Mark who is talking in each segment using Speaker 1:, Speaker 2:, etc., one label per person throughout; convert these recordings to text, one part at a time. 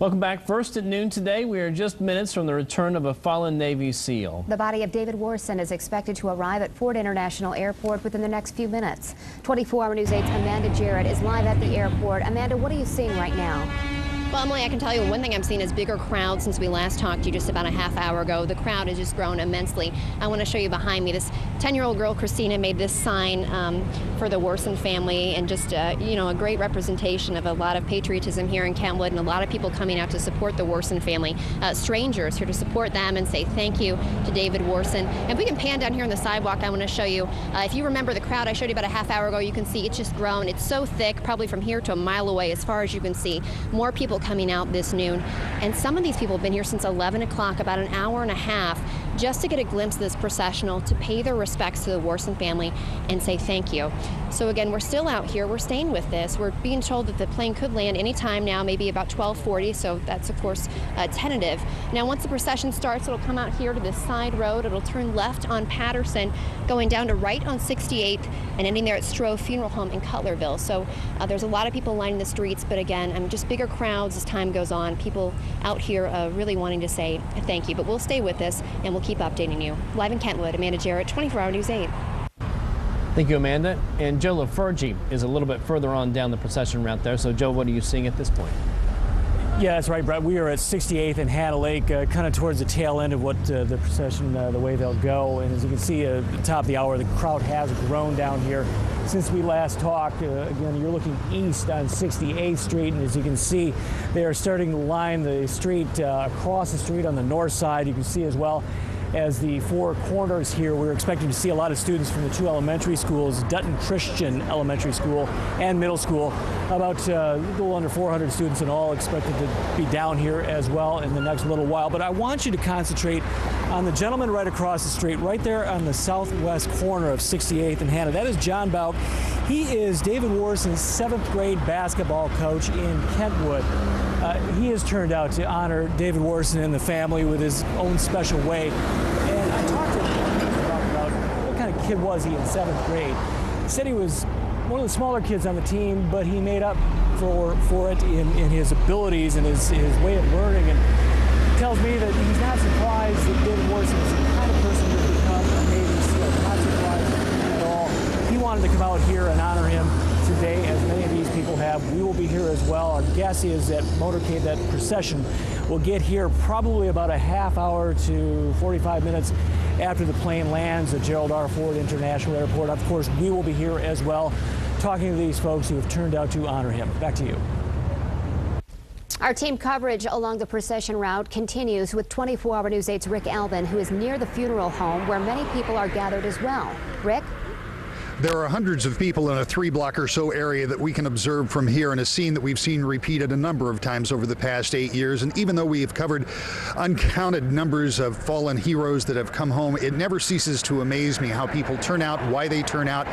Speaker 1: Welcome back. First at noon today, we are just minutes from the return of a fallen Navy SEAL.
Speaker 2: The body of David Warsen is expected to arrive at Ford International Airport within the next few minutes. 24-hour News 8's Amanda Jarrett is live at the airport. Amanda, what are you seeing right now?
Speaker 3: Well, Emily, I can tell you one thing I'm seeing is bigger crowds since we last talked to you just about a half hour ago. The crowd has just grown immensely. I want to show you behind me. This 10-year-old girl, Christina, made this sign for the Warsen family, and just, a great representation of a lot of patriotism here in Kentwood, and a lot of people coming out to support the Warsen family. Strangers here to support them and say thank you to David Warsen. And if we can pan down here on the sidewalk, I want to show you, if you remember the crowd I showed you about a half hour ago, you can see it's just grown. It's so thick, probably from here to a mile away as far as you can see. More people coming out this noon, and some of these people have been here since 11 o'clock, about an hour and a half, just to get a glimpse of this processional, to pay their respects to the Warsen family and say thank you. So again, we're still out here, we're staying with this. We're being told that the plane could land anytime now, maybe about 12:40, so that's of course tentative. Now once the procession starts, it'll come out here to this side road, it'll turn left on Patterson, going down to right on 68th, and ending there at Stroh Funeral Home in Cutlerville. So there's a lot of people lining the streets, but again, just bigger crowds as time goes on. People out here really wanting to say thank you. But we'll stay with this, and we'll keep updating you. Live in Kentwood, Amanda Jarrett, 24-hour News 8.
Speaker 1: Thank you, Amanda. And Joe LaFergie is a little bit further on down the procession route there. So, Joe, what are you seeing at this point?
Speaker 4: Yeah, that's right, Brett. We are at 68th and Hannah Lake, kind of towards the tail end of what the procession, the way they'll go. And as you can see at the top of the hour, the crowd has grown down here since we last talked. Again, you're looking east on 68th Street, and as you can see, they are starting to line the street across the street on the north side. You can see as well as the four corners here, we're expecting to see a lot of students from the two elementary schools, Dutton Christian Elementary School and Middle School. About a little under 400 students in all expected to be down here as well in the next little while. But I want you to concentrate on the gentleman right across the street, right there on the southwest corner of 68th and Hannah. That is John Bauk. He is David Warsen's 7th grade basketball coach in Kentwood. He has turned out to honor David Warsen and the family with his own special way. And I talked to him about what kind of kid was he in 7th grade. He said he was one of the smaller kids on the team, but he made up for it in his abilities and his way of learning. And he tells me that he's not surprised that David Warsen is the kind of person who would become a Navy SEAL. Not surprised at all. He wanted to come out here and honor him today, as many of these people have. We will be here as well. Our guess is that motorcade, that procession, will get here probably about a half hour to 45 minutes after the plane lands at Gerald R. Ford International Airport. Of course, we will be here as well, talking to these folks who have turned out to honor him. Back to you.
Speaker 2: Our team coverage along the procession route continues with 24-hour News 8's Rick Albin, who is near the funeral home where many people are gathered as well. Rick?
Speaker 5: There are hundreds of people in a 3-block or so area that we can observe from here, in a scene that we've seen repeated a number of times over the past 8 years. And even though we have covered uncounted numbers of fallen heroes that have come home, it never ceases to amaze me how people turn out, why they turn out,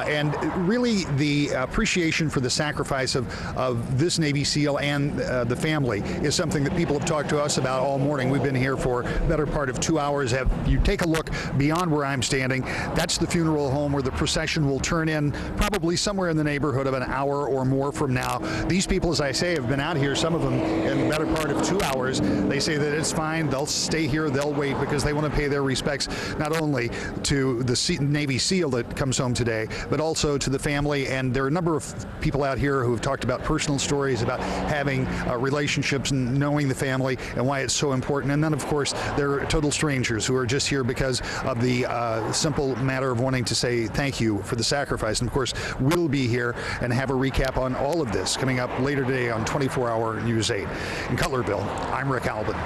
Speaker 5: and really the appreciation for the sacrifice of this Navy SEAL and the family is something that people have talked to us about all morning. We've been here for the better part of 2 hours. If you take a look beyond where I'm standing, that's the funeral home where the procession will turn in probably somewhere in the neighborhood of an hour or more from now. These people, as I say, have been out here, some of them in the better part of 2 hours. They say that it's fine, they'll stay here, they'll wait, because they want to pay their respects not only to the Navy SEAL that comes home today, but also to the family. And there are a number of people out here who have talked about personal stories about having relationships and knowing the family and why it's so important. And then, of course, there are total strangers who are just here because of the simple matter of wanting to say thank you for the sacrifice. And of course, we'll be here and have a recap on all of this coming up later today on 24-hour News 8. In Cutlerville, I'm Rick Albin.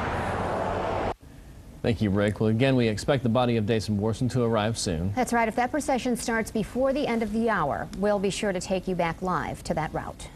Speaker 1: Thank you, Rick. Well, again, we expect the body of David Warsen to arrive soon.
Speaker 2: That's right. If that procession starts before the end of the hour, we'll be sure to take you back live to that route.